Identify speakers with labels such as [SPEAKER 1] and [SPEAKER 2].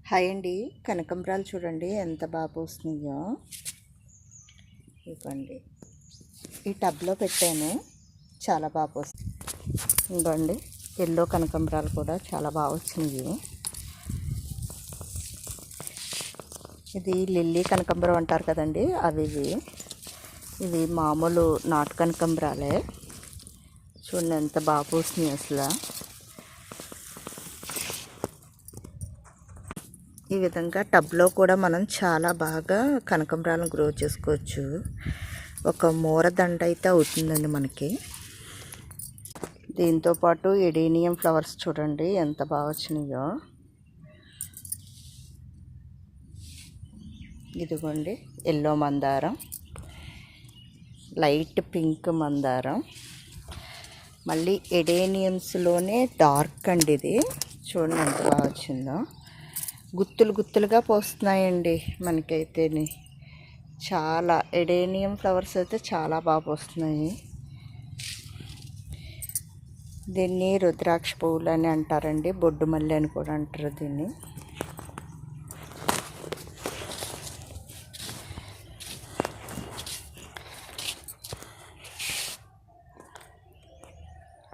[SPEAKER 1] Hi అండి. కనకంబరాలు చూడండి ఎంత బాగా పూస్తున్నాయో. ఇవ్వండి, ఈ టబ్లో పెట్టాను, చాలా బాగా పూస్తుంది. ఇవ్వండి, ఎల్లో కనకంబరాలు కూడా చాలా బాగా వచ్చినాయి. ఇది లిల్లీ కనకంబరం అంటారు కదండి, అవి ఇవి మామూలు నాటు కనకంబరాలే. చూడండి ఎంత బాగా పూస్తున్నాయి అసలు. ఈ విధంగా టబ్లో కూడా మనం చాలా బాగా కనకంబరాలను గ్రో చేసుకోవచ్చు. ఒక మూరదండ అయితే అవుతుందండి మనకి. దీంతోపాటు ఎడీనియం ఫ్లవర్స్ చూడండి ఎంత బాగా వచ్చినాయో. ఇదిగోండి ఎల్లో మందారం, లైట్ పింక్ మందారం, మళ్ళీ ఎడేనియమ్స్లోనే డార్క్ అండి ఇది. చూడండి ఎంత బాగా వచ్చిందో. గుత్తులు గుత్తులుగా పోస్తున్నాయండి మనకైతే. చాలా ఎడేనియం ఫ్లవర్స్ అయితే చాలా బాగా పోస్తున్నాయి. దీన్ని రుద్రాక్ష పువ్వులు అని అంటారండి, బొడ్డు మల్లె అని కూడా అంటారు దీన్ని.